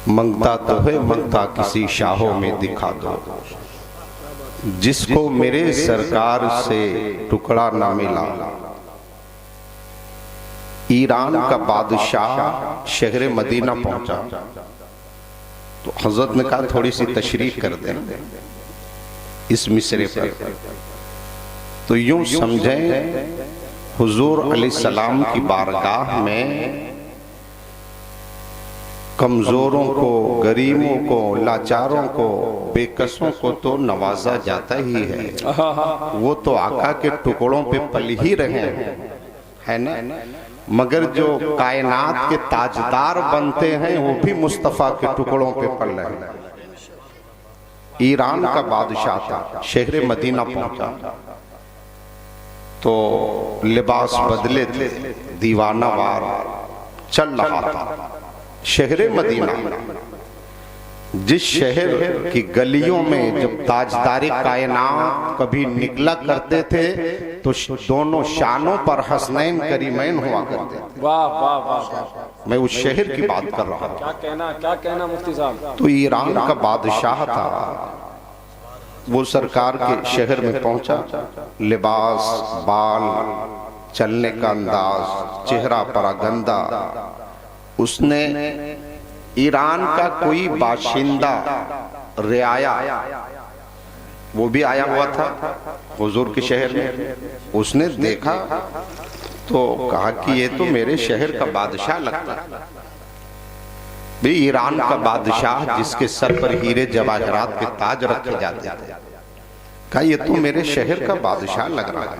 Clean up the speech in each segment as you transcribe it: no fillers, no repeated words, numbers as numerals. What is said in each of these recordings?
मंगता तो है मंगता किसी शाहों में दिखा दो, जिसको मेरे सरकार से टुकड़ा ना मिला। ईरान का बादशाह शहर मदीना पहुंचा तो हजरत ने कहा थोड़ी सी तशरीह कर दें इस मिसरे पर। तो यूं समझें हुजूर अलैहिस्सलाम की बारगाह में कमजोरों को, गरीबों को, लाचारों को, बेकसों को तो नवाजा जाता ही है। वो तो आका के टुकड़ों पे पल ही रहे है ना। मगर जो कायनात के ताजदार बनते हैं वो भी मुस्तफा के टुकड़ों पे पल रहे हैं। ईरान का बादशाह था, शहर मदीना पहुंचा तो लिबास बदले थे, दीवाना वार चल रहा था। शहर मदीना, जिस शहर की गलियों में जब ताजदारी कायनात कभी निकला करते थे तो दोनों शानों पर हसनैन करीमैन हुआ करते थे। वाह वाह वाह, मैं उस शहर की बात कर रहा हूँ। क्या कहना मुफ्ती साहब। तो ईरान का बादशाह था, वो सरकार के शहर में पहुंचा। लिबास, बाल, चलने का अंदाज, चेहरा परागंदा। उसने ईरान का कोई बाशिंदा रियाया, वो भी आया हुआ था हुजूर के शहर में। उसने देखा तो कहा कि ये तो मेरे शहर का बादशाह लगता है। भी ईरान का बादशाह जिसके सर पर हीरे जवाहरात के ताज रखे जाते थे, कहा ये तो मेरे शहर का बादशाह लग रहा है।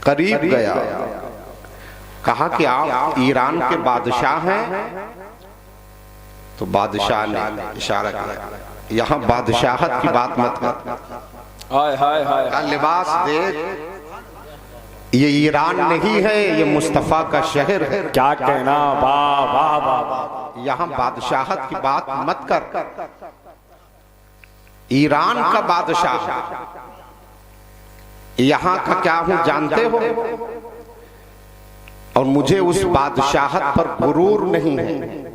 करीब गया, कहा कि आप ईरान के बादशाह हैं। तो बादशाह ने इशारा किया, यहाँ बादशाहत की बात मत कर। हाय हाय हाय, लिबास देख, ये ईरान नहीं है, ये मुस्तफा का शहर है। क्या कहना, वाह वाह वाह। यहाँ बादशाहत की बात मत कर। ईरान का बादशाह, यहाँ का क्या हूं जानते हो? और मुझे उस बादशाहत पर गुरूर नहीं है।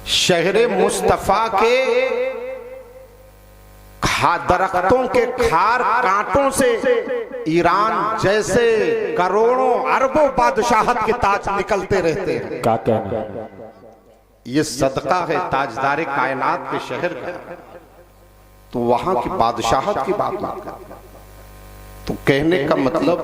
शहर मुस्तफा के दरख्तों के खार कांटों से ईरान जैसे करोड़ों अरबों बादशाहत के ताज निकलते रहते हैं। क्या कहना, ये सदका है ताजदारे कायनात के शहर का। तो वहां की बादशाहत की बात मत कर। तो कहने का मतलब,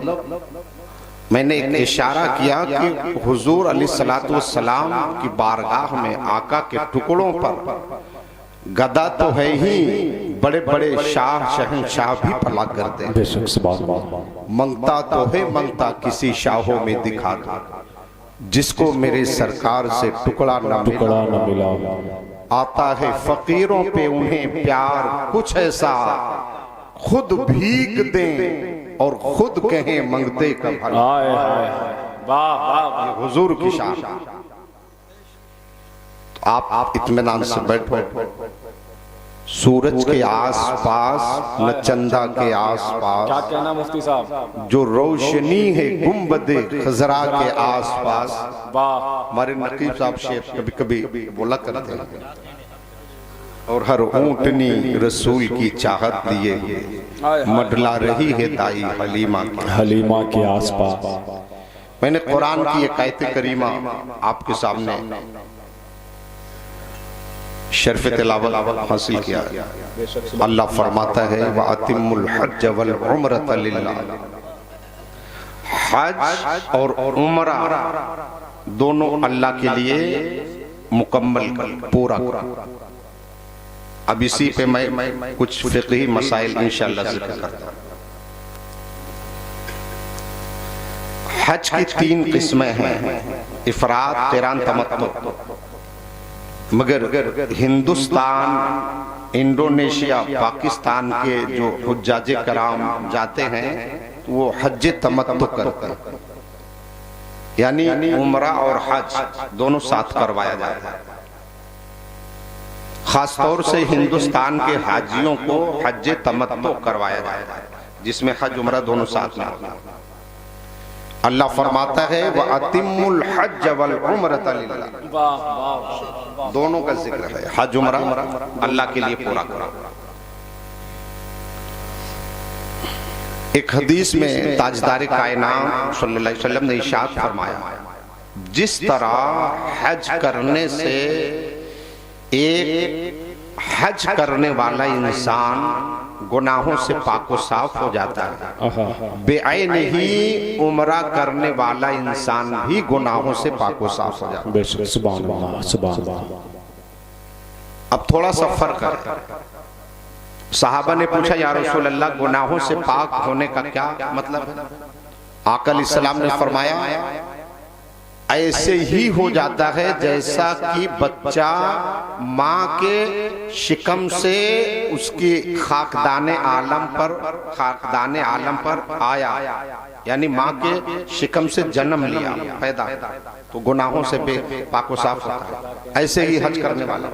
मैंने एक इशारा किया कि हुजूर अलैहिस्सलातु वस्सलाम की बारगाह में आका के टुकड़ों पर गदा तो है ही, बड़े बड़े शाह शहंशाह भी पला करते हैं। मंगता तो है मंगता किसी शाहों में दिखा दो, जिसको मेरे सरकार से टुकड़ा न मिला। आता है फकीरों पे उन्हें प्यार कुछ ऐसा, खुद भीग दें और खुद कहें मंगते का भला। वाह वाह, हुजूर की शान। तो आप इत्मीनान से बैठो। सूरज के आसपास न चंदा के आसपास, क्या कहना मुफ्ती साहब। जो रोशनी है गुंबदे खजरा के आसपास। वाह, हमारे नकीब साहब शेख कभी कभी बोला करते हैं, और हर ऊंटनी रसूल की चाहत लिए मडला रही है दाई हलीमा के आसपास। मैंने कुरान की एक आयत करीमा आपके सामने शर्फ तिलावत हासिल किया। अल्लाह फरमाता है व अतिमुल हज वल उम्रत लिल्लाह। हज और उम्रा दोनों अल्लाह के लिए मुकम्मल पूरा कर। अब इसी पे मैं कुछ फिक़ही मसाइल इंशाअल्लाह जिक्र करता हूं। हज की 3 किस्में हैं, इफराद, क़िरान, तमत्तु। मगर हिंदुस्तान, इंडोनेशिया, पाकिस्तान के जो हुज्जाजे कराम जाते हैं वो हज तमत्तु करते हैं, यानी उम्रा और हज दोनों साथ करवाया जाता है। खासतौर से हिंदुस्तान के हाजियों को हज तमत्तु करवाया जाता है, जिसमें हज उम्रा दोनों साथ में होता है। अल्लाह फरमाता है व अतिमुल हज वल उम्रत लिल्लाह। दोनों का जिक्र है। हज उम्रा अल्लाह के लिए पूरा करो। एक हदीस में ताजदार कायनात सल्लल्लाहु अलैहि वसल्लम ने इरशाद फरमाया, जिस तरह हज करने से एक हज करने वाला इंसान गुनाहों से पाको साफ हो जाता है, बेअैन ही उम्रा करने वाला इंसान भी गुनाहों से पाको साफ हो जाता है। सुभान अल्लाह, सुभान अल्लाह। अब थोड़ा सा फर्क है। सहाबा ने पूछा, या रसूल अल्लाह, गुनाहों से पाक होने का क्या मतलब है? आका अलैहिस्सलाम ने फरमाया, ऐसे ही हो जाता है जैसा कि बच्चा माँ के शिकम से उसकी खाकदाने आलम पर आया, यानी माँ के शिकम से जन्म लिया, पैदा, तो गुनाहों से पाको साफ होता है। ऐसे ही हज करने वाला।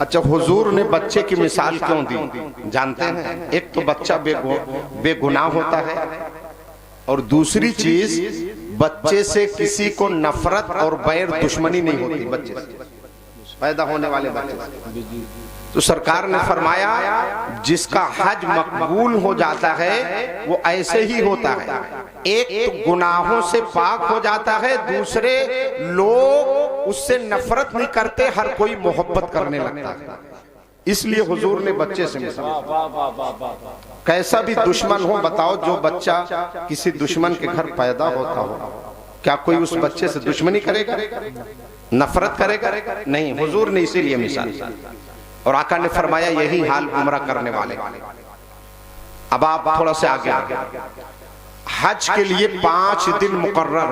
अच्छा, हुजूर ने बच्चे की मिसाल क्यों दी जानते हैं? एक तो बच्चा बेगुनाह होता है, और दूसरी चीज बच्चे से किसी को नफरत और बैर दुश्मनी नहीं होती। बच्चे से पैदा होने वाले बच्चे से तो सरकार ने फरमाया, जिसका हज मकबूल हो जाता है वो ऐसे ही होता है। एक तो गुनाहों से पाक हो जाता है, दूसरे लोग उससे नफरत नहीं करते, हर कोई मोहब्बत करने लगता है। इसलिए हुजूर ने बच्चे से मिसाल, कैसा भी दुश्मन हो, बताओ, जो बच्चा किसी दुश्मन के घर पैदा होता हो, क्या कोई उस बच्चे से दुश्मनी करेगा, नफरत करेगा? नहीं। हुजूर ने इसीलिए मिसाल, और आका ने फरमाया यही हाल उम्रा करने वाले। अब आप थोड़ा सा आगे हज के लिए 5 दिन मुकर्रर,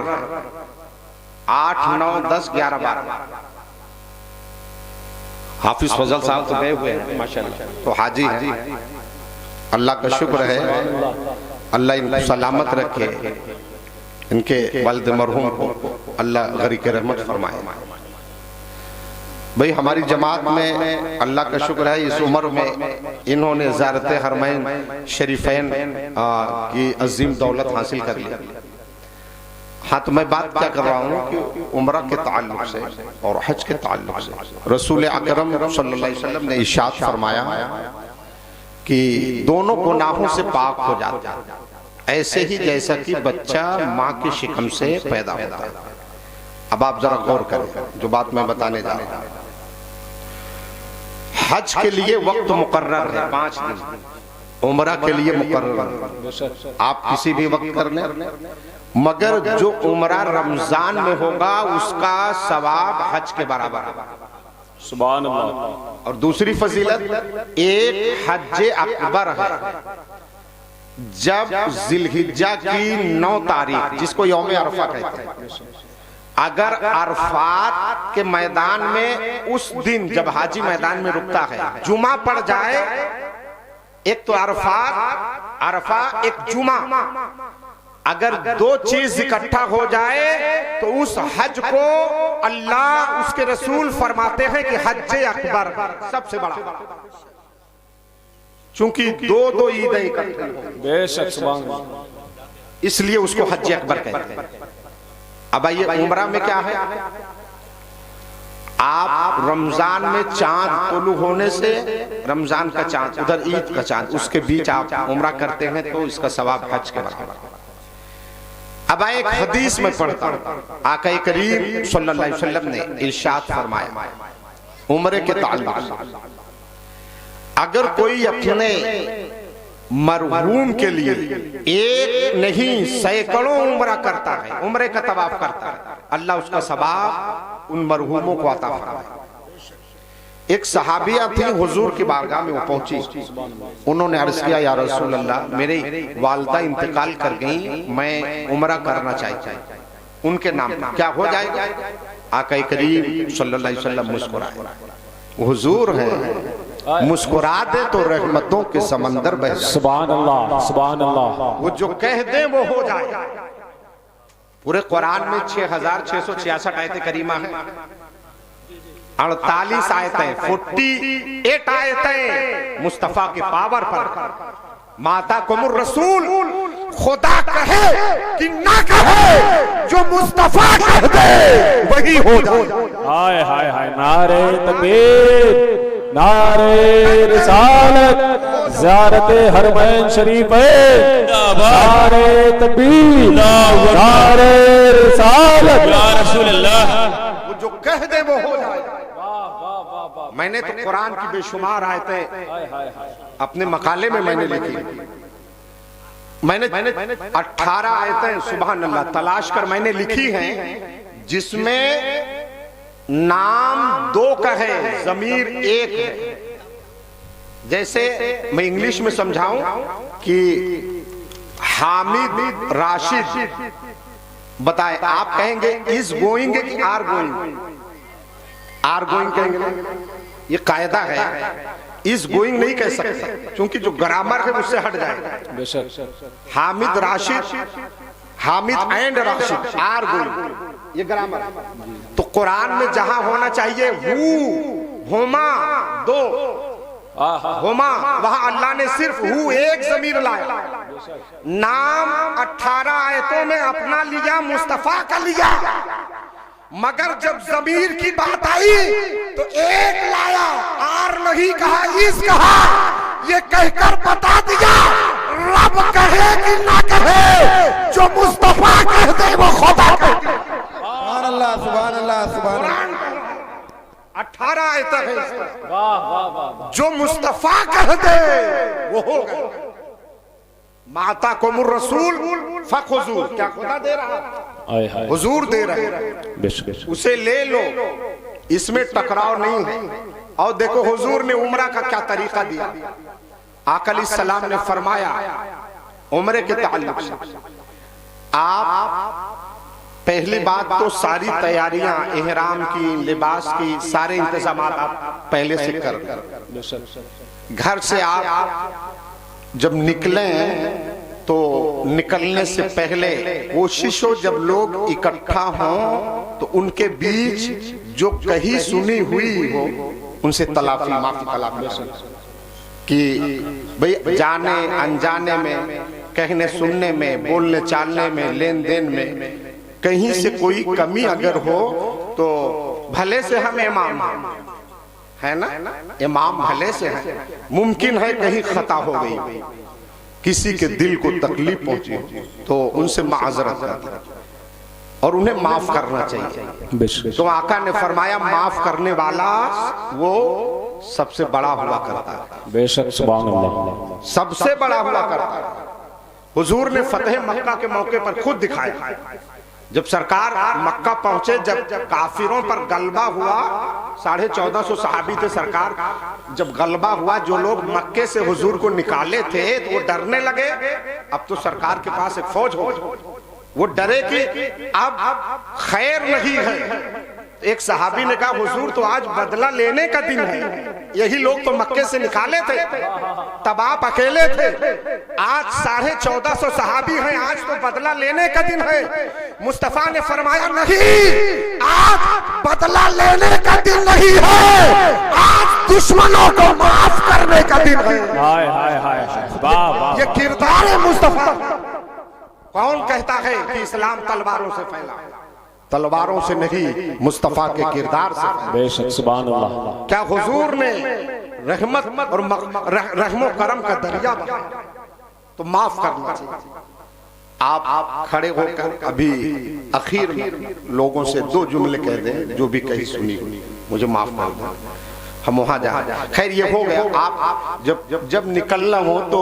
8, 9, 10, 11, 12। हाफिज फजल साहब तो गए हुए हैं माशाल्लाह, तो हाजी हैं। अल्लाह का शुक्र है, अल्लाह इनको सलामत रखे, इनके वालिद मरहूम को अल्लाह गरीक रहमत फरमाए। भाई, हमारी जमात में अल्लाह का शुक्र है, इस उम्र में इन्होंने ज़ियारत हरमैन शरीफैन की अजीम दौलत हासिल कर ली। हाँ, तो मैं बात क्या कर रहा हूँ कि उम्रा के ताल्लुक से और हज के ताल्लुक से रसूल अकरम सल्लल्लाहु अलैहि वसल्लम ने इरशाद फरमाया कि दोनों गुनाहों से पाक हो जाता है, ऐसे ही जैसा कि बच्चा माँ के शिकम से पैदा होता है। अब आप जरा गौर करें जो बात मैं बताने जा रहा हूँ। हज के लिए वक्त मुकर्रर है 5 दिन, उम्रा के लिए मुकर्रर आप किसी भी वक्त कर लें, मगर जो उम्रा रमजान में होगा उसका सवाब हज के बराबर। सुभान अल्लाह। और दूसरी फजीलत, एक हज अकबर है, जब जिलहिज्जा की 9 तारीख, जिसको यौम अरफा कहते हैं, अगर अरफात के मैदान में उस दिन जब हाजी मैदान में रुकता है जुमा पड़ जाए, एक तो अरफा एक जुमा, अगर 2 चीज इकट्ठा हो जाए तो उस हज को अल्लाह उसके रसूल फरमाते हैं कि हज अकबर सबसे बड़ा, चूंकि 2 ईदें इकट्ठे हो, बेशक सुभान अल्लाह, इसलिए उसको हज अकबर कहते हैं। अब ये उम्रा में क्या है, आप रमजान में चांद तुलू होने से, रमजान का चांद उधर ईद का चांद, उसके बीच आप उम्रा करते हैं तो इसका सवाब हज के बराबर। अब एक हदीस में पढ़ता हूं, आका करीम सल्लल्लाहु अलैहि वसल्लम ने इरशाद फरमाया उम्रे के ताल्लुक से, अगर कोई अपने मरहूम के लिए एक नहीं सैकड़ों उम्रा करता है, उम्रे का तवाफ करता है, अल्लाह उसका सवाब उन मरहूमों को अता फरमाए। एक सहाबिया थी, हुजूर की बारगाह में वो पहुंची, उन्होंने अर्ज किया, या रसूल अल्लाह, मेरी वालिदा इंतकाल कर गई, मैं उम्रा करना चाहती हूं, उनके नाम पर क्या हो जाएगा? आका करीम सल्लल्लाहु अलैहि वसल्लम मुस्कुराए, हुजूर है, मुस्कुरा दे तो रहमतों के समंदर बह जाए। सुभान अल्लाह, सुभान अल्लाह। वो जो कह दे वो हो जाए। पूरे कुरान में 6666 आयतें करीमा है, 48 आयतें, 48 आयतें मुस्तफा के पावर पर। माता कुमुर रसूल, खुदा कहे कि ना कहे, जो मुस्तफा कह दे वही हो जाए। हाय हाय हाय, नारे तकबीर, नारे रिसालत, ज़ियारत हरमैन शरीफ है, नारे तकबीर, नारे रिसालत, या रसूल अल्लाह। वो जो कह दे वो हो जाए। मैंने तो कुरान की बेशुमार आयतें अपने मकाले में मैंने लिखी। मैंने 18 आयतें सुभान अल्लाह तलाश कर मैंने लिखी हैं, जिसमें नाम 2 का है, जमीर 1 है। जैसे मैं इंग्लिश में समझाऊं कि हामिद राशिद बताए, आप कहेंगे इज गोइंग कि आर गोइंग? आर गोइंग कहेंगे ना, ये कायदा है। इज गोइंग नहीं कह सकते क्योंकि जो ग्रामर है उससे हट जाएगा। बेशक Hamid Rashid, Hamid and Rashid, are going, ये ग्रामर। तो कुरान में जहां होना चाहिए हु, हुमा 2, हुमा, वहां अल्लाह ने सिर्फ हु 1 जमीर लाया। नाम 18 आयतों में अपना लिया, मुस्तफा का लिया, मगर जब जमीर की बात आई तो 1 लाया, आर नहीं कहा, इस कहा। ये कहकर बता दिया रब कहे कि ना कहे, जो मुस्तफा कह दे वो खुदा कह दे। सुभान अल्लाह, सुभान अल्लाह, सुभान अल्लाह। 18 आयत है, वाह वाह वाह, जो मुस्तफा कह दे वो होगा। माता कुमुर रसूल फखुजू, क्या खुदा दे रहा है? हुजूर दे रहे हैं, उसे ले लो, इसमें टकराव नहीं है। और देखो हुजूर ने उम्रा का क्या तरीका दिया। आका अलैहिस्सलाम ने फरमाया उम्रे के ताल्लुक से, आप पहली बात तो सारी तैयारियां इहराम की, लिबास की, सारे इंतजाम आप पहले से कर लें। घर से आप जब निकले तो निकलने से पहले कोशिश हो जब लोग इकट्ठा हों तो उनके बीच जो कहीं सुनी हुई हो उनसे तलाफी, माफी तलाफी, कि भाई जाने अनजाने में, कहने सुनने में, बोलने चालने में, लेन देन में कहीं से कोई कमी अगर हो तो भले से हम इमाम है ना, इमाम भले से है, मुमकिन है कहीं खता हो गई, किसी के दिल को तकलीफ पहुंची तो उनसे माजरत करना और उन्हें माफ करना चाहिए। तो आका ने फरमाया माफ करने वाला वो सबसे बड़ा हुआ करता है। बेशक, सुभान अल्लाह, सबसे बड़ा हुआ करता है। हुजूर ने फतेह मक्का के मौके पर खुद दिखाया, जब सरकार मक्का पहुंचे, जब काफिरों पर गलबा हुआ, 1450 सहाबी थे सरकार, जब गलबा हुआ, जो लोग मक्के से हुजूर को निकाले थे तो वो डरने लगे, अब तो सरकार के पास एक फौज हो, वो डरे कि अब खैर नहीं है। एक सहाबी ने कहा हुजूर तो आज बदला लेने का दिन है, यही लोग तो मक्के से निकाले थे, तब आप अकेले थे, आज 1450 सहाबी हैं, आज तो बदला लेने का दिन है। मुस्तफा ने फरमाया नहीं, आज बदला लेने का दिन नहीं है, आज दुश्मनों को माफ करने का दिन है। हाय हाय हाय, वाह वाह, ये किरदार है मुस्तफा। कौन कहता है कि इस्लाम तलवारों से फैला? तलवारों से नहीं, मुस्तफा के किरदार से। बेशक, सुभान अल्लाह। क्या हुजूर ने रहमत और रहमो करम का दरिया बनाया, तो माफ करना चाहिए। आप खड़े होकर अभी आखिर में लोगों से 2 जुमले कह दें, जो भी कहीं सुनी मुझे माफ कर दें, हम वहां जा। खैर ये हो गया। आप जब निकलना हो तो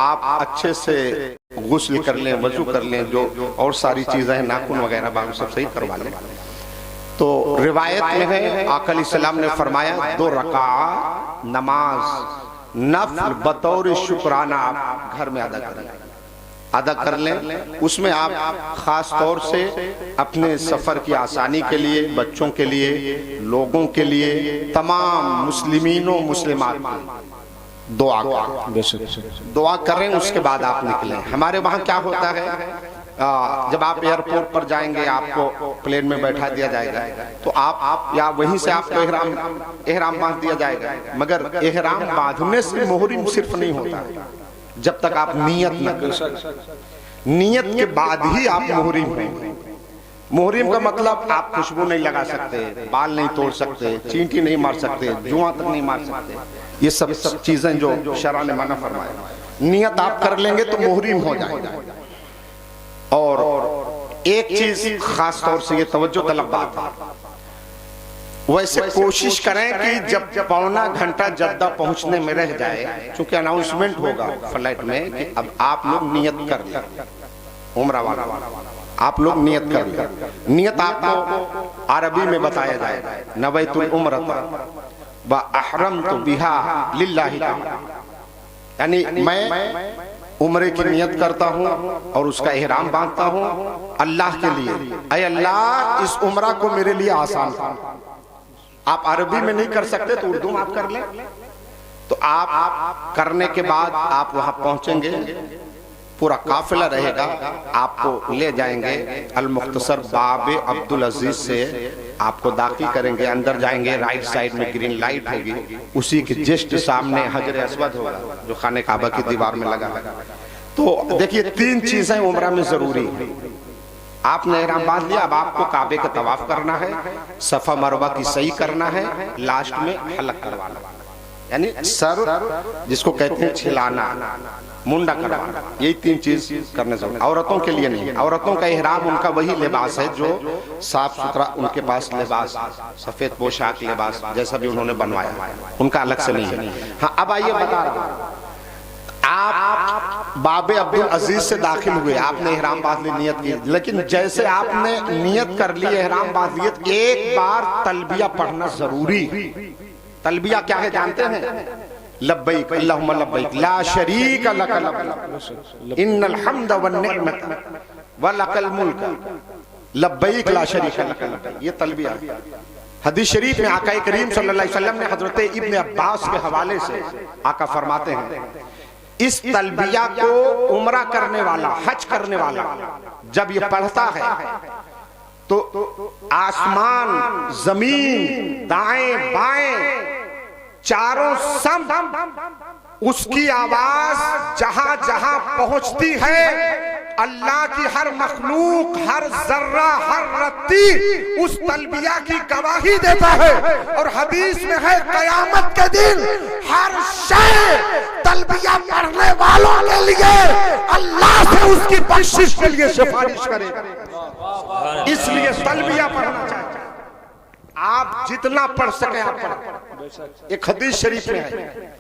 आप अच्छे से गुस्ल कर लें, वजू कर लें, जो और सारी चीजें हैं, नाखून वगैरह बाकी सब सही करवा लें। तो रिवायत में है आका अलैहिस्सलाम ने फरमाया 2 रकात नमाज नफल बतौर शुक्राना आप घर में अदा कर लें। उसमें आप खास तौर से अपने सफर की आसानी के लिए, बच्चों के लिए, लोगों के लिए, तमाम मुस्लिमीनों मुस्लिमात दुआ करें, उसके बाद आप निकलें। हमारे वहाँ क्या होता है, जब आप एयरपोर्ट पर जाएंगे, आपको प्लेन में बैठा दिया जाएगा, तो आप या वहीं से आपको एहराम बांध दिया जाएगा, मगर एहराम बांधने से मोहरिम सिर्फ नहीं होता जब तक आप नियत न करें। नियत के बाद ही आप मुहरिम होंगे। मुहरिम का मतलब आप खुशबू नहीं लगा सकते, बाल नहीं तोड़ सकते, चींटी नहीं मार सकते, जुआ तक नहीं मार सकते, ये सब चीजें जो शरा ने मना फरमाया। नियत आप कर लेंगे तो मुहरिम हो जाएगा। और एक चीज खास तौर से ये तवज्जो तलब बात है, वैसे कोशिश करें कि जब पौना घंटा जद्दा पहुंचने में रह जाए, चूंकि अनाउंसमेंट होगा फ्लाइट में कि अब आप लोग नियत कर लें, उम्रा वाला आप लोग नियत कर लें। नियत आपको अरबी में बताया जाएगा, नवैतुल उम्रता व अहरमतु बिहा लिल्लाहि, यानी मैं उम्रे की नियत करता हूँ और उसका एहराम बांधता हूँ अल्लाह के लिए। अय अल्लाह, इस उम्रा को मेरे लिए आसान कर। आप अरबी में नहीं कर सकते तो उर्दू में आप कर लें। तो आप करने के बाद आप वहां पहुंचेंगे, पूरा काफिला रहेगा, आपको ले जाएंगे अल मुख्तसर बाबे अब्दुल अजीज से, आपको दाखिल करेंगे, अंदर जाएंगे, राइट साइड में ग्रीन लाइट होगी, उसी के जस्ट सामने हजर अस्वद होगा जो खाने काबा की दीवार में लगा। तो देखिए, तीन चीजें उम्रा में जरूरी है। आपने एहराम बांध लिया, अब आपको काबे का तवाफ करना है, सफा मरवा की सही करना है, लास्ट में हलक करवाना, यानी सर जिसको कहते हैं छिलाना, मुंडा करवाना, यही तीन चीज करने से। औरतों के लिए नहीं, औरतों का एहराम उनका वही लिबास है जो साफ सुथरा उनके पास लिबास, सफेद पोशाक लिबास जैसा भी उन्होंने बनवाया, उनका अलग से नहीं है। हाँ, अब आइए बता रहा हूं, आप बाबे अब्दुल अजीज से दाखिल हुए, आपने एहराम बांध ली, नियत की, लेकिन जैसे आपने नियत कर ली, एहराम बांध लिए, एक बार तलबिया पढ़ना जरूरी। तलबिया क्या है जानते हैं? लब्बैक अल्लाहुम्मा लब्बैक ला शरीक लक लब्बैक इन्नल हम्द वन निअमत व लकल मुल्क लब्बैक ला शरीक लक लब्बैक, ये तलबिया। हदीस शरीफ में आका करीम सल्लल्लाहु अलैहि वसल्लम ने हजरत इब्न अब्बास के हवाले से आका फरमाते हैं, इस तलबिया को उम्रा करने वाला, हज करने वाला जब ये पढ़ता है तो आसमान, जमीन, दाएं बाएं चारों सम उसकी आवाज जहां जहां पहुंचती है, अल्लाह की हर मखलूक, हर जर्रा, हर रत्ती उस तलबिया की गवाही देता है। और हदीस में है, कयामत के दिन हर शय तलबिया पढ़ने वालों के लिए अल्लाह से उसकी बख्शिश के लिए सिफारिश करेगा। इसलिए तलबिया पढ़ना चाहिए, आप जितना पढ़ सके आप पढ़ें। एक हदीस शरीफ में है,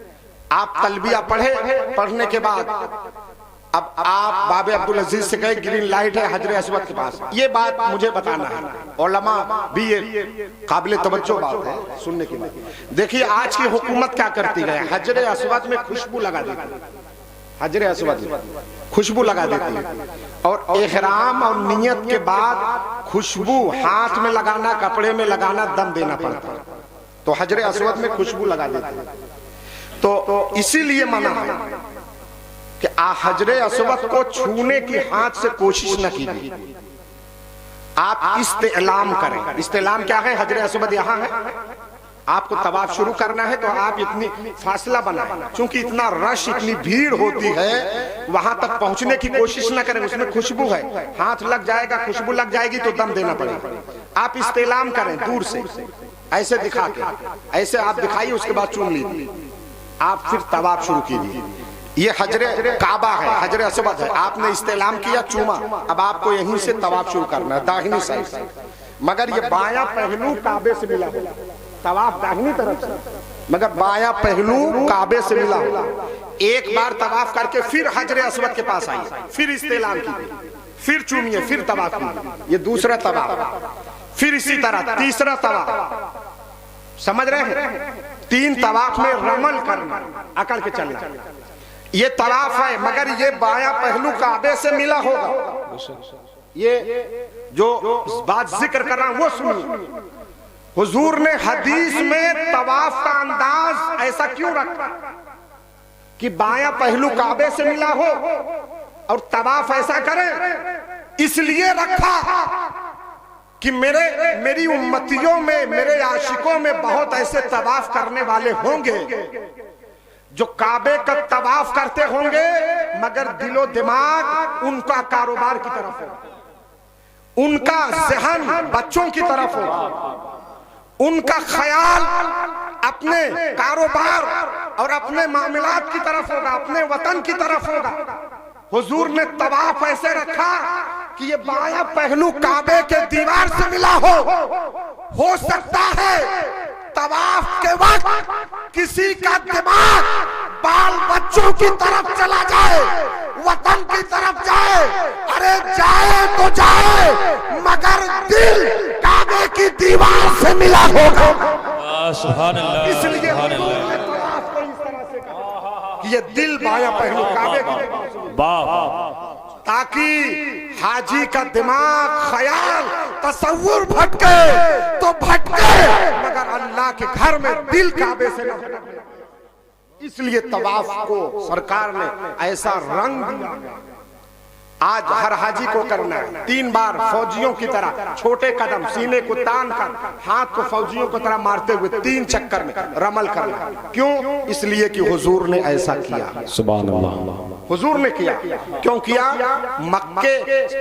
आप तलबिया पढ़े, पढ़ने के बाद अब आप बाबे अब्दुल अजीज से कहे ग्रीन लाइट है हजर अस्वद के पास, ये बात मुझे बताना है, उलमा भी ये काबिल तवज्जो बात है सुनने की बात। देखिए आज की हुकूमत क्या करती है, हजर अस्वद में खुशबू लगा देती है, हजर अस्वद में खुशबू लगा देती है, और एहराम और नियत के बाद खुशबू हाथ में लगाना, कपड़े में लगाना, दम देना पड़ता है, तो हजर अस्वद में खुशबू लगा देती है। तो इसीलिए मना है कि हजरे अस्वद को छूने की हाथ से कोशिश न कीजिए, आप इस्तेलाम करें। इस्तेलाम क्या है? हजरे अस्वद यहाँ है, आपको तवाफ शुरू करना है तो आप इतनी फासला बनाएं, क्योंकि इतना रश, इतनी भीड़ होती है, वहां तक पहुंचने की कोशिश न करें, उसमें खुशबू है, हाथ लग जाएगा, खुशबू लग जाएगी तो दम देना पड़ेगा। आप इस्तेलाम करें दूर से, ऐसे दिखा के, ऐसे आप दिखाइए, उसके बाद चूम लीजिए, आप फिर तवाफ शुरू कीजिए। ये हजरे काबा है, हजरे अस्वद है, आपने इस्तेलाम किया, चूमा, अब आपको यहीं से तवाफ शुरू करना है दाहिनी साइड से, मगर ये बायां पहलू काबे से मिला होगा, तवाफ दाहिनी तरफ से, मगर बायां पहलू काबे से मिला होगा। एक बार तवाफ करके फिर हजरे अस्वद के पास आइए, फिर इस्तेलाम कीजिए, फिर चूमिए, फिर तवाफ कीजिए, ये दूसरा तवाफ, फिर इसी तरह तीसरा तवाफ, समझ रहे हैं? 3 तवाफ में रमल करना, अकड़ के चलना, ये तवाफ है, मगर ये बायां पहलू काबे से मिला होगा। ये जो बात जिक्र कर रहा हूं वो सुनिए, हुजूर ने हदीस में तवाफ का अंदाज ऐसा क्यों रखा कि बायां पहलू काबे से मिला हो और तवाफ ऐसा करे? इसलिए रखा कि मेरी उम्मतियों में, मेरे आशिकों में बहुत ऐसे तवाफ करने वाले होंगे जो काबे का तवाफ करते होंगे मगर दिलो दिमाग उनका कारोबार की तरफ हो, उनका ज़हन बच्चों की तरफ हो, उनका ख्याल अपने कारोबार और अपने मामलात की तरफ होगा, अपने वतन की तरफ होगा। हुजूर ने तवाफ ऐसे रखा कि ये बायां पहलू काबे के दीवार से मिला हो सकता है तवाफ के वक्त किसी का दिमाग बाल बच्चों की तरफ चला जाए, वतन की तरफ जाए, अरे जाए तो जाए मगर दिल काबे की दीवार से मिला होगा। सुभान अल्लाह, इसलिए सुभान अल्लाह। तवाफ को इस तरह से कहा कि ये दिल बायां पहलू काबे की, ताकि हाजी का दिमाग ख्याल तसव्वुर भटके तो भटके मगर अल्लाह के घर में दिल काबे से न भटके। इसलिए तवाफ को सरकार ने ऐसा रंग दिया। आज हर हाजी को करना है 3 बार फौजियों की तरह, छोटे कदम सीने को तान कर हाथ को फौजियों की तरह मारते हुए 3 चक्कर में रमल करना। क्यों? इसलिए कि हुजूर ने ऐसा किया। सुभान अल्लाह। हुजूर ने किया। क्यों किया?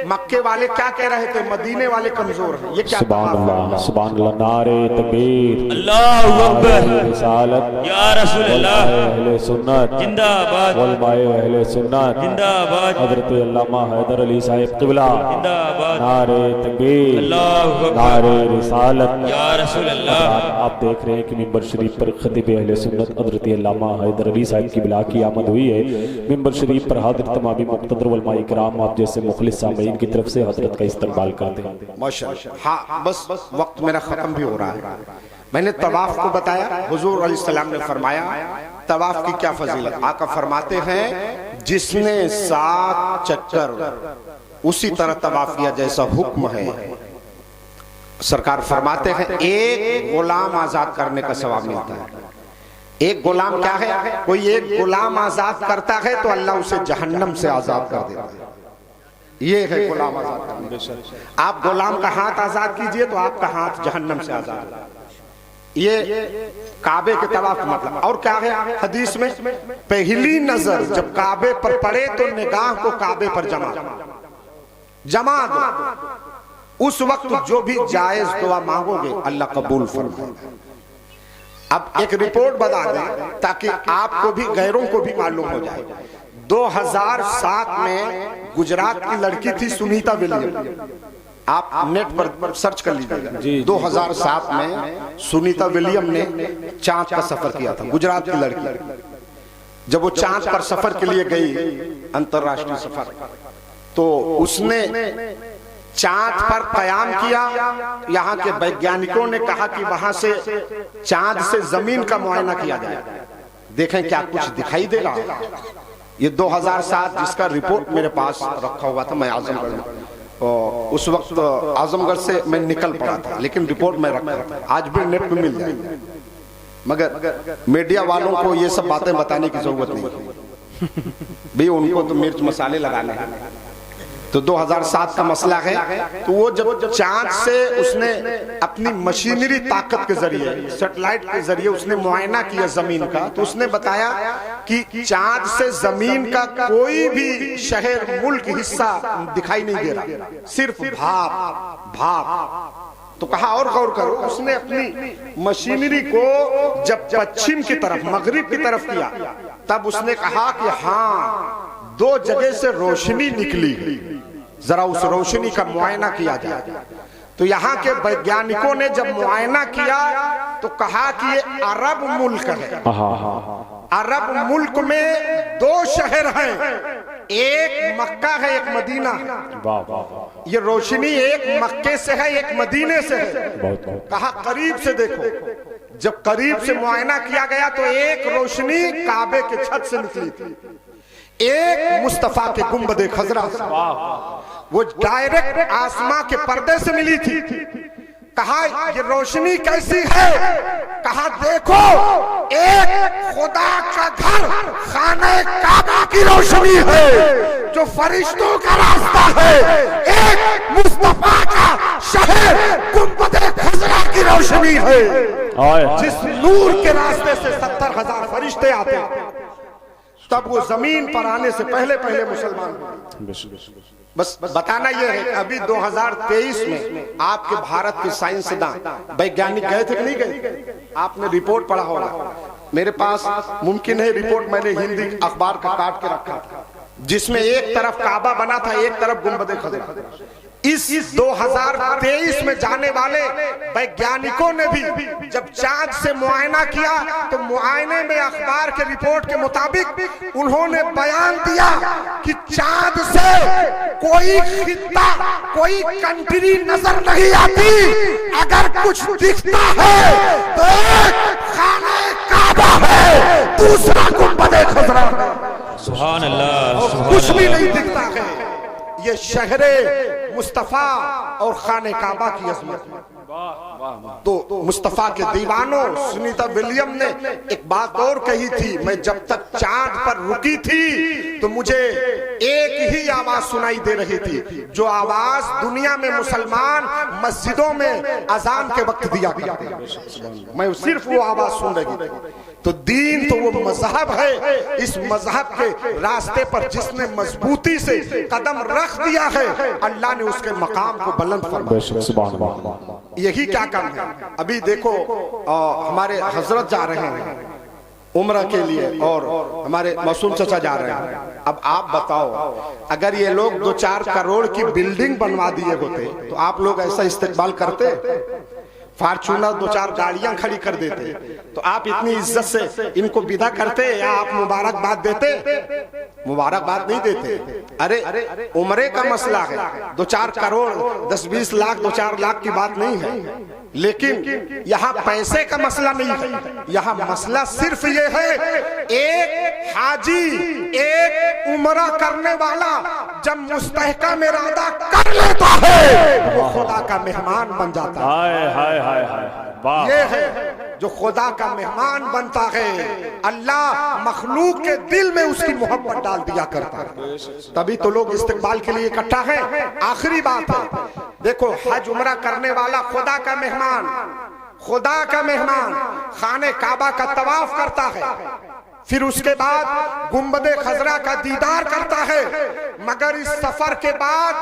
मक्के वाले क्या कह रहे थे? मदीने वाले कमजोर हैं। ये क्या? सुभान अल्लाह, सुभान अल्लाह। नारे तकबीर, अल्लाहु अकबर, रिसालत या रसूल अल्लाह, अहले सुन्नत जिंदाबाद, उलमाए अहले सुन्नत जिंदाबाद, हजरत अल्लामा हैदर अली साहिब क़िबला जिंदाबाद, नारे तकबीर, अल्लाहु अकबर, नारे रिसालत या रसूल अल्लाह। आप देख रहे हैं कि मिंबर शरीफ पर खतीब अहले सुन्नत हजरत अल्लामा हैदर अली साहिब क़िबला की आमद हुई है। मिंबर शरीफ पर हाजिर तमामी मुक़्तदर उलमा इकराम आप जैसे मुखलिस सामीन की तरफ से हजरत का इस्तकबाल करते हैं। माशाअल्लाह। हाँ, बस वक्त मेरा खत्म भी हो रहा है। मैंने तवाफ को बताया, हुजूर अलैहिस्सलाम ने फरमाया तवाफ की क्या फजीलत। आका फरमाते हैं जिसने 7 चक्कर उसी तरह तवाफ किया जैसा हुक्म है। सरकार फरमाते हैं एक गुलाम आजाद करने का सवाब मिलता है। एक गुलाम क्या है? कोई एक गुलाम आजाद करता है तो अल्लाह उसे जहन्नम से आजाद कर देता है। ये है गुलाम आजाद करना। आप गुलाम का हाथ आजाद कीजिए तो आपका हाथ जहन्नम से आजाद। ये काबे के तवाफ का मतलब। और क्या है हदीस में? पहली नजर जब काबे पर पड़े तो निगाह को काबे पर जमा दो। उस वक्त जो भी जायज दुआ मांगोगे अल्लाह कबूल फरमाएगा। अब एक रिपोर्ट बता दें ताकि आपको भी गैरों को भी मालूम हो जाए। 2007 में गुजरात की लड़की थी सुनीता विलियम। आप नेट पर सर्च कर लीजिएगा। 2007 में सुनीता विलियम ने चांद का सफर किया था। गुजरात की लड़की जब वो चांद पर सफर के लिए गई, अंतरराष्ट्रीय सफर, तो उसने चांद पर कयाम किया। यहाँ के वैज्ञानिकों ने कहा कि वहां से चांद से जमीन का मुआयना किया जाए, देखें क्या कुछ दिखाई दे रहा है। ये 2007 जिसका रिपोर्ट मेरे पास रखा हुआ था। मैं आजमगढ़ में उस वक्त आजमगढ़ से मैं निकल पड़ा था, लेकिन रिपोर्ट में रखा था। आज भी नेट पे मिल जाएगी, मगर मीडिया वालों को ये सब बातें बताने की जरूरत नहीं भाई, उनको तो मिर्च मसाले लगाने हैं। तो 2007 का मसला है। तो वो जब चांद से उसने अपनी मशीनरी ताकत के जरिए, सैटेलाइट के जरिए उसने मुआयना किया जमीन का, तो उसने बताया कि चांद से जमीन का कोई भी शहर, मुल्क, हिस्सा दिखाई नहीं दे रहा, सिर्फ भाप। तो कहा और गौर करो, उसने अपनी मशीनरी को जब पश्चिम की तरफ, मगरिब की तरफ किया, तब उसने कहा कि हाँ 2 जगह से रोशनी निकली, जरा उस रोशनी का मुआयना किया जाए। तो यहाँ के वैज्ञानिकों ने जब मुआयना किया तो कहा कि ये अरब मुल्क है। अरब मुल्क में 2 शहर हैं, एक मक्का है, एक मदीना है। ये रोशनी एक मक्के से है, एक मदीने से है। कहा करीब से देखो। जब करीब से मुआयना किया गया तो एक रोशनी काबे के छत से निकली थी, एक मुस्तफा के गुंबदे खजरा से, वो डायरेक्ट आसमां के पर्दे से मिली थी। कहा ये रोशनी कैसी है? कहा देखो एक खुदा का घर, खाने काबा की रोशनी है जो फरिश्तों का रास्ता है, एक मुस्तफा का शहर गुंबदे खजरा की रोशनी है, जिस नूर के रास्ते से 70,000 फरिश्ते आते हैं। तब वो जमीन पर आने से पहले पहले मुसलमान हुए। बस बताना यह है कि अभी 2023 में आपके भारत के साइंसदान वैज्ञानिक गए थे कि नहीं गए? आपने रिपोर्ट पढ़ा होगा। मेरे पास मुमकिन है रिपोर्ट मैंने हिंदी अखबार का काट के रखा था, जिसमें एक तरफ काबा बना था, एक तरफ गुंबदे खजरा। इस 2023 में जाने वाले वैज्ञानिकों ने भी जब चांद से मुआयना किया तो मुआयने में अखबार के रिपोर्ट के मुताबिक उन्होंने बयान दिया कि चांद से कोई खित्ता, कोई कंट्री नजर नहीं आती। अगर कुछ दिखता है तो एक खाना काबा है, दूसरा गुंबदे खजरा है। सुभान अल्लाह। कुछ भी नहीं दिखता है। ये शहरे मुस्तफा और खाने काबा की अजमत है। तो मुस्तफा के दीवानों, सुनीता विलियम ने एक बात और कही थी, मैं जब तक चांद पर रुकी थी तो मुझे एक ही आवाज सुनाई दे रही थी, जो आवाज दुनिया में मुसलमान मस्जिदों में अजान के वक्त दिया करते हैं। मैं सिर्फ वो आवाज सुन रही थी। तो दीन तो वो मजहब है, इस मजहब के रास्ते पर जिसने मजबूती से कदम रख दिया है, अल्लाह ने उसके मकाम को बुलंद फरमाया। यही क्या काम है। अभी देखो हमारे हजरत जा रहे हैं उम्रा के लिए और हमारे मासूम चचा जा रहे हैं। अब आप बताओ, अगर ये लोग 2-4 करोड़ की बिल्डिंग बनवा दिए होते तो आप लोग ऐसा इस्तेमाल करते? फॉर्च्यूनर 2-4 गाड़ियां खड़ी कर देते तो आप इतनी इज्जत से इनको विदा करते या आप मुबारकबाद देते? मुबारकबाद नहीं देते। अरे उम्रे का मसला है, 2-4 करोड़ 10-20 लाख 2-4 लाख की बात नहीं है, लेकिन यहाँ पैसे का मसला नहीं है। यहाँ मसला सिर्फ ये है, एक हाजी, एक उम्रा करने वाला जब मुस्तहकम में इरादा कर लेता है वो खुदा का मेहमान बन जाता है। ये है जो खुदा का मेहमान बनता है, अल्लाह मखलूक के दिल में उसकी मोहब्बत डाल दिया करता है, तभी तो लोग इस्तेमाल के लिए इकट्ठा है। आखिरी बात है, देखो हज उम्रा करने वाला खुदा का मेहमान, खुदा का मेहमान खाने काबा का तवाफ करता है, फिर उसके बाद गुंबदे खजरा का दीदार करता है, मगर इस सफर के बाद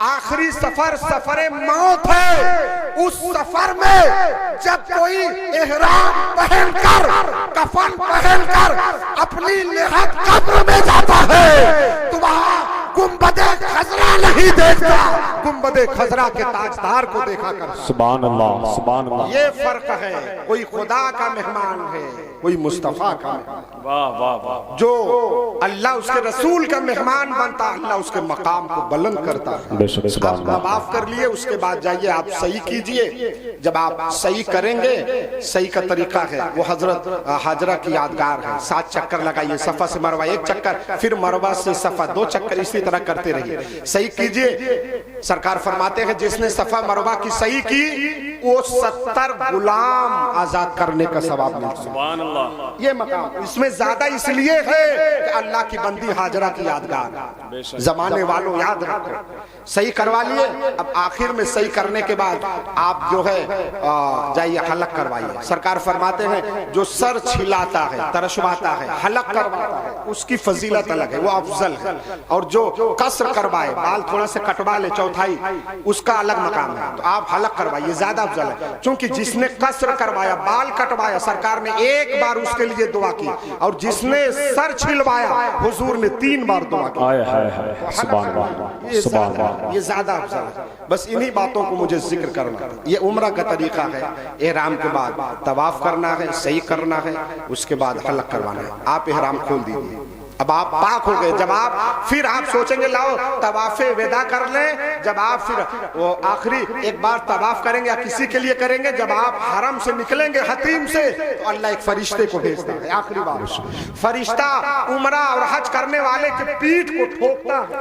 आखिरी सफर सफरे मौत है। उस सफर में जब कोई एहराम पहनकर, कफन पहनकर अपनी निहत कब्र में जाता है तो वहां गुंबदे खजरा नहीं देखता, गुंबदे खजरा के ताजदार को देखा कर। सुभान अल्लाह, सुभान अल्लाह। ये फर्क है, कोई खुदा का मेहमान है, कोई मुस्तफा का मेहमान। वाह वाह वाह। जो अल्लाह उसके रसूल का मेहमान बनता, अल्लाह उसके मकाम को बुलंद करता है। आप तवाफ कर लिए, उसके बाद जाइए आप सही कीजिए। जब आप सही करेंगे, सही का तरीका है वो हजरत हाजरा की यादगार है, 7 चक्कर लगाइए, सफा से मरवा 1 चक्कर, फिर मरवा से सफा 2 चक्कर, इसी तरह करते रहिए, सही कीजिए। सरकार फरमाते हैं जिसने सफा मरवा की सही की वो 70 गुलाम आजाद करने का सवाब मिलता है। सुभान अल्लाह। ये मकाम इसमें ज्यादा इसलिए है कि अल्लाह की बंदी हाजरा की यादगार, जमाने वालों याद रखो, सही करवा लिए। अब आखिर में सही करने के बाद आप जो है जाइए हलक करवाइए। सरकार फरमाते हैं जो सर छिलाता है, तरशवाता है, हलक करवाता है, उसकी फजीलत अलग है, वो अफजल है। और जो कसर करवाए, बाल थोड़ा से कटवा ले चौथाई, उसका अलग मकाम है। तो आप हलक करवाइए, ज्यादा अफजल है। क्योंकि जिसने कसर करवाया, बाल कटवाया, सरकार ने 1 बार उसके लिए दुआ की, और जिसने सर छिलवाया हुजूर ने 3 बार दुआ की। सुभान अल्लाह, सुभान अल्लाह। ये ज्यादा अफजल है। बस इन्हीं बातों को मुझे जिक्र करना। ये उम्रा का तरीका है, एहराम के बाद तवाफ करना है, सही करना है, उसके बाद हलक करवाना है। आप एहराम खोल दीजिए, अब आप पाक हो गए। जब आप फिर आप सोचेंगे लाओ तवाफे वेदा कर लें, जब आप फिर वो आखिरी एक बार तवाफ करेंगे या किसी के लिए करेंगे, जब आप हरम से निकलेंगे हतीम से, तो अल्लाह एक फरिश्ते को भेजता है। आखिरी बार फरिश्ता उमरा और हज करने वाले के पीठ को ठोकता है,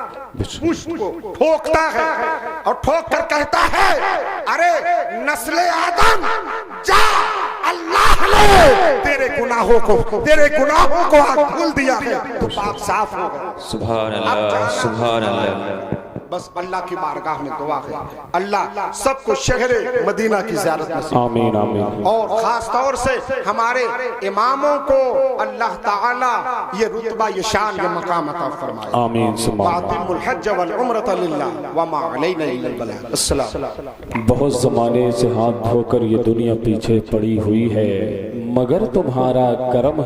पुष्ट को ठोकता है, और ठोक कर कहता है अरे नस्ले आदम जा, अल्लाह ने तेरे गुनाहों को धुल दिया है, तो पाक साफ हो गया। सुभान अल्लाह, सुभान अल्लाह। बस अल्लाह की बारगाह में दुआ है, अल्लाह सबको शहर मदीना की ज़ियारत नसीब। आमीन आमीन। और खास तौर से हमारे इमामों को अल्लाह ताला ये रुतबा, ये शान, ये मकाम अता फरमाए। आमीन सुभान अल्लाह। वातिमुल हज्ज वल उम्रत लिल्लाह व मा अलैना इल्लल बलाग। अस्सलाम। बहुत जमाने से हाथ धोकर ये दुनिया पीछे पड़ी हुई है, मगर तुम्हारा करम है।